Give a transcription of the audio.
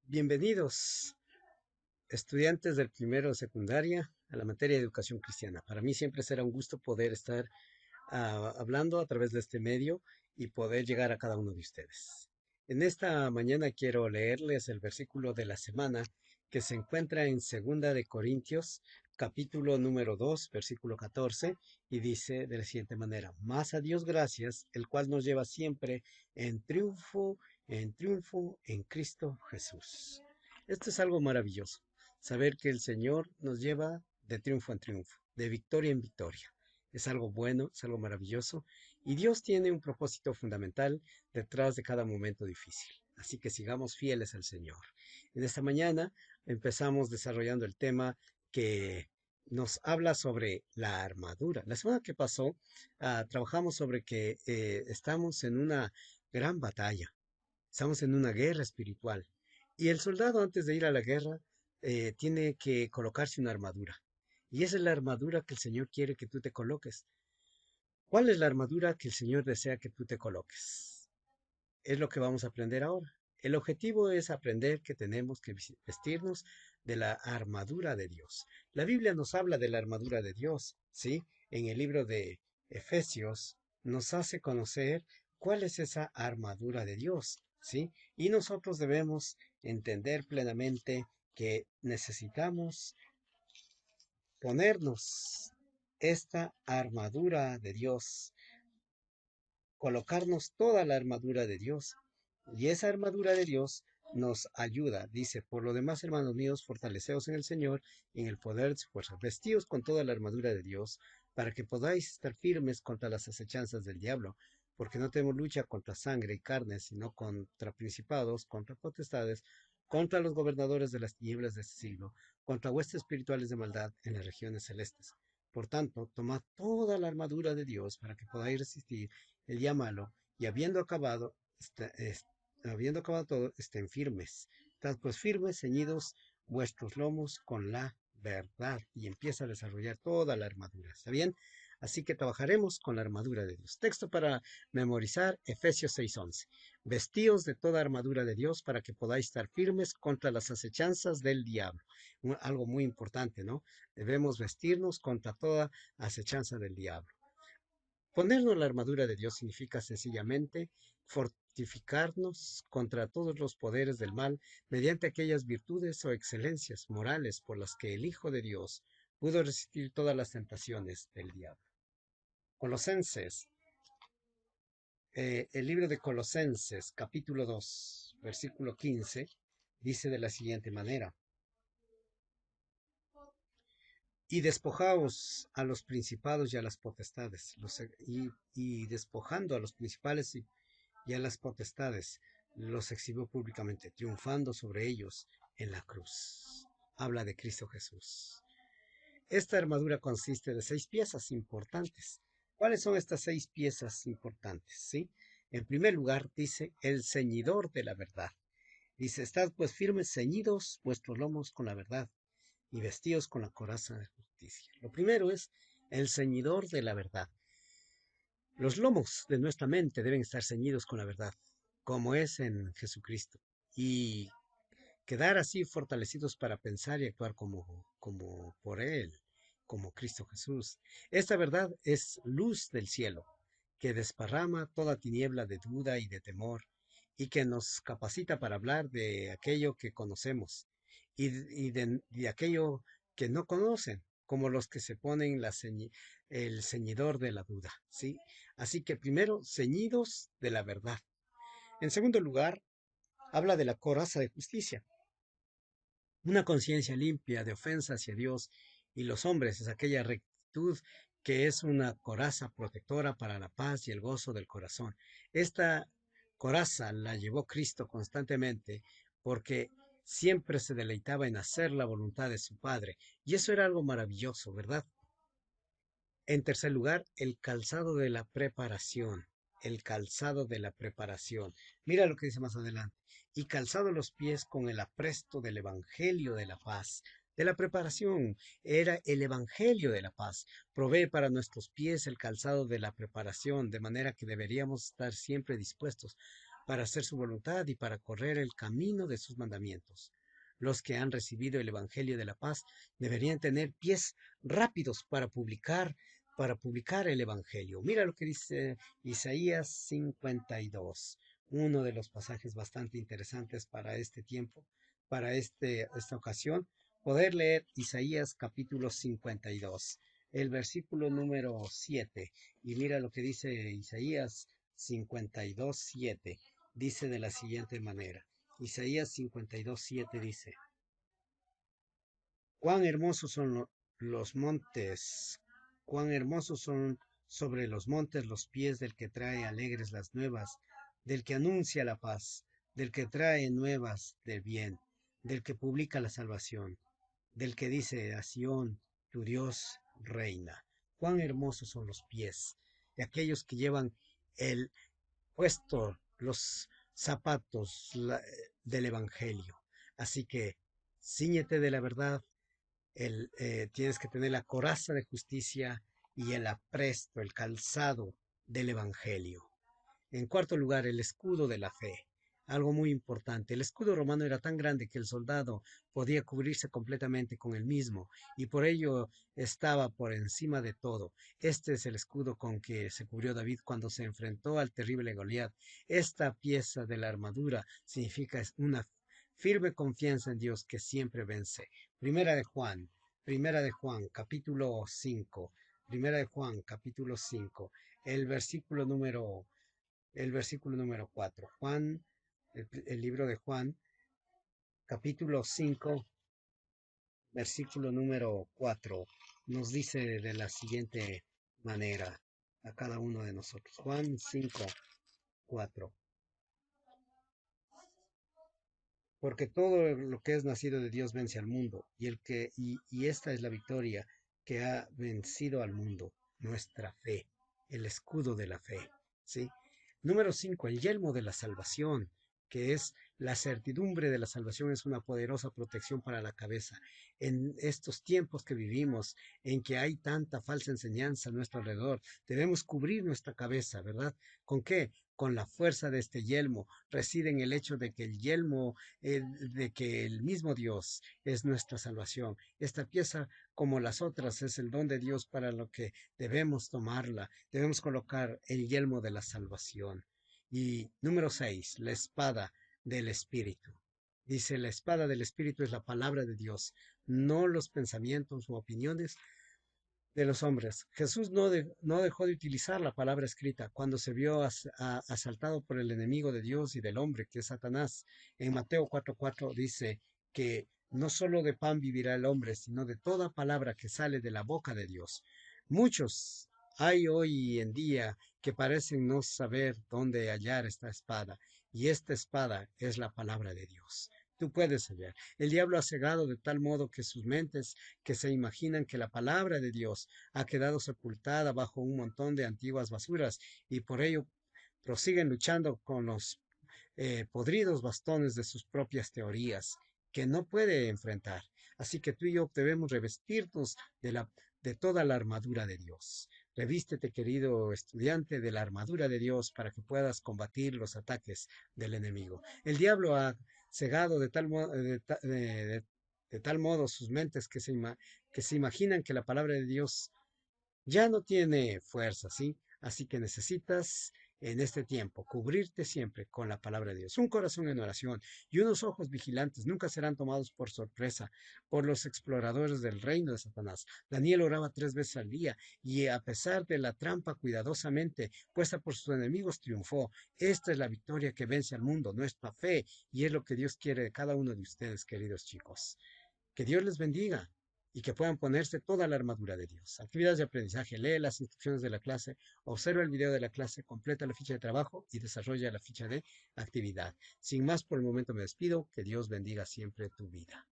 Bienvenidos, estudiantes del primero de secundaria, a la materia de educación cristiana. Para mí siempre será un gusto poder estar hablando a través de este medio y poder llegar a cada uno de ustedes. En esta mañana quiero leerles el versículo de la semana que se encuentra en Segunda de Corintios, capítulo número 2, versículo 14, y dice de la siguiente manera: Más a Dios gracias, el cual nos lleva siempre en triunfo en Cristo Jesús. Esto es algo maravilloso, saber que el Señor nos lleva de triunfo en triunfo, de victoria en victoria. Es algo bueno, es algo maravilloso, y Dios tiene un propósito fundamental detrás de cada momento difícil. Así que sigamos fieles al Señor. En esta mañana empezamos desarrollando el tema que nos habla sobre la armadura. La semana que pasó trabajamos sobre que estamos en una gran batalla, estamos en una guerra espiritual, y el soldado antes de ir a la guerra tiene que colocarse una armadura. Y esa es la armadura que el Señor quiere que tú te coloques. ¿Cuál es la armadura que el Señor desea que tú te coloques? Es lo que vamos a aprender ahora. El objetivo es aprender que tenemos que vestirnos de la armadura de Dios. La Biblia nos habla de la armadura de Dios, ¿sí? En el libro de Efesios nos hace conocer cuál es esa armadura de Dios, ¿sí? Y nosotros debemos entender plenamente que necesitamos ponernos esta armadura de Dios, colocarnos toda la armadura de Dios. Y esa armadura de Dios nos ayuda. Dice: por lo demás, hermanos míos, fortaleceos en el Señor y en el poder de su fuerza. Vestíos con toda la armadura de Dios, para que podáis estar firmes contra las acechanzas del diablo, porque no tenemos lucha contra sangre y carne, sino contra principados, contra potestades, contra los gobernadores de las tinieblas de este siglo, contra huestes espirituales de maldad en las regiones celestes. Por tanto, tomad toda la armadura de Dios para que podáis resistir el día malo, y habiendo acabado todo, estén firmes. Estad pues firmes, ceñidos vuestros lomos con la verdad. Y empieza a desarrollar toda la armadura. ¿Está bien? Así que trabajaremos con la armadura de Dios. Texto para memorizar: Efesios 6:11. Vestíos de toda armadura de Dios para que podáis estar firmes contra las acechanzas del diablo. Algo muy importante, ¿no? Debemos vestirnos contra toda acechanza del diablo. Ponernos la armadura de Dios significa sencillamente fortificarnos contra todos los poderes del mal mediante aquellas virtudes o excelencias morales por las que el Hijo de Dios pudo resistir todas las tentaciones del diablo. Colosenses, el libro de Colosenses, capítulo 2, versículo 15, dice de la siguiente manera: y despojaos a los principados y a las potestades, y despojando a los principales y a las potestades, los exhibió públicamente, triunfando sobre ellos en la cruz. Habla de Cristo Jesús. Esta armadura consiste de 6 piezas importantes. ¿Cuáles son estas 6 piezas importantes? ¿Sí? En primer lugar, dice: el ceñidor de la verdad. Dice: estad pues firmes, ceñidos vuestros lomos con la verdad, y vestidos con la coraza de justicia. Lo primero es el ceñidor de la verdad. Los lomos de nuestra mente deben estar ceñidos con la verdad, como es en Jesucristo, y quedar así fortalecidos para pensar y actuar como por Él, como Cristo Jesús. Esta verdad es luz del cielo, que desparrama toda tiniebla de duda y de temor, y que nos capacita para hablar de aquello que conocemos y de aquello que no conocen, como los que se ponen el ceñidor de la duda, ¿sí? Así que primero, ceñidos de la verdad. En segundo lugar, habla de la coraza de justicia. Una conciencia limpia de ofensa hacia Dios y los hombres es aquella rectitud que es una coraza protectora para la paz y el gozo del corazón. Esta coraza la llevó Cristo constantemente porque siempre se deleitaba en hacer la voluntad de su Padre. Y eso era algo maravilloso, ¿verdad? En tercer lugar, el calzado de la preparación. El calzado de la preparación. Mira lo que dice más adelante: y calzado los pies con el apresto del Evangelio de la paz. De la preparación era el Evangelio de la paz. Provee para nuestros pies el calzado de la preparación, de manera que deberíamos estar siempre dispuestos para hacer su voluntad y para correr el camino de sus mandamientos. Los que han recibido el Evangelio de la paz deberían tener pies rápidos para publicar el Evangelio. Mira lo que dice Isaías 52, uno de los pasajes bastante interesantes para este tiempo, para esta ocasión, poder leer Isaías capítulo 52, el versículo número 7. Y mira lo que dice Isaías 52, 7. Dice de la siguiente manera. Isaías 52, 7 dice: Cuán hermosos son los montes, cuán hermosos son sobre los montes los pies del que trae alegres las nuevas, del que anuncia la paz, del que trae nuevas del bien, del que publica la salvación, del que dice a Sión, tu Dios reina. Cuán hermosos son los pies de aquellos que llevan el puesto, los zapatos del Evangelio. Así que ciñete de la verdad, tienes que tener la coraza de justicia y el apresto, el calzado del Evangelio. En cuarto lugar, el escudo de la fe. Algo muy importante. El escudo romano era tan grande que el soldado podía cubrirse completamente con el mismo y por ello estaba por encima de todo. Este es el escudo con que se cubrió David cuando se enfrentó al terrible Goliat. Esta pieza de la armadura significa una firme confianza en Dios que siempre vence. Primera de Juan, capítulo 5. Primera de Juan, capítulo 5. El versículo número el versículo número 4. El libro de Juan, capítulo 5, versículo número 4, nos dice de la siguiente manera a cada uno de nosotros. Juan 5, 4. Porque todo lo que es nacido de Dios vence al mundo, y esta es la victoria que ha vencido al mundo, nuestra fe, el escudo de la fe, ¿sí? Número 5, el yelmo de la salvación, que es la certidumbre de la salvación, es una poderosa protección para la cabeza. En estos tiempos que vivimos, en que hay tanta falsa enseñanza a nuestro alrededor, debemos cubrir nuestra cabeza, ¿verdad? ¿Con qué? Con la fuerza de este yelmo. Reside en el hecho de que el yelmo, de que el mismo Dios es nuestra salvación. Esta pieza, como las otras, es el don de Dios para lo que debemos tomarla. Debemos colocar el yelmo de la salvación. Y número 6, la espada del Espíritu. Dice, la espada del Espíritu es la palabra de Dios, no los pensamientos u opiniones de los hombres. Jesús no dejó de utilizar la palabra escrita cuando se vio asaltado por el enemigo de Dios y del hombre, que es Satanás. En Mateo 4:4 dice que no solo de pan vivirá el hombre, sino de toda palabra que sale de la boca de Dios. Muchos hay hoy en día que parecen no saber dónde hallar esta espada, y esta espada es la palabra de Dios. Tú puedes hallar. El diablo ha cegado de tal modo que sus mentes que se imaginan que la palabra de Dios ha quedado sepultada bajo un montón de antiguas basuras y por ello prosiguen luchando con los podridos bastones de sus propias teorías que no puede enfrentar. Así que tú y yo debemos revestirnos de toda la armadura de Dios. Revístete, querido estudiante, de la armadura de Dios para que puedas combatir los ataques del enemigo. El diablo ha cegado de tal modo sus mentes que se imaginan que la palabra de Dios ya no tiene fuerza, ¿sí? Así que necesitas en este tiempo cubrirte siempre con la palabra de Dios. Un corazón en oración y unos ojos vigilantes nunca serán tomados por sorpresa por los exploradores del reino de Satanás. Daniel oraba 3 veces al día y a pesar de la trampa cuidadosamente puesta por sus enemigos, triunfó. Esta es la victoria que vence al mundo, nuestra fe, y es lo que Dios quiere de cada uno de ustedes, queridos chicos. Que Dios les bendiga y que puedan ponerse toda la armadura de Dios. Actividades de aprendizaje. Lee las instrucciones de la clase, observa el video de la clase, completa la ficha de trabajo y desarrolla la ficha de actividad. Sin más, por el momento me despido. Que Dios bendiga siempre tu vida.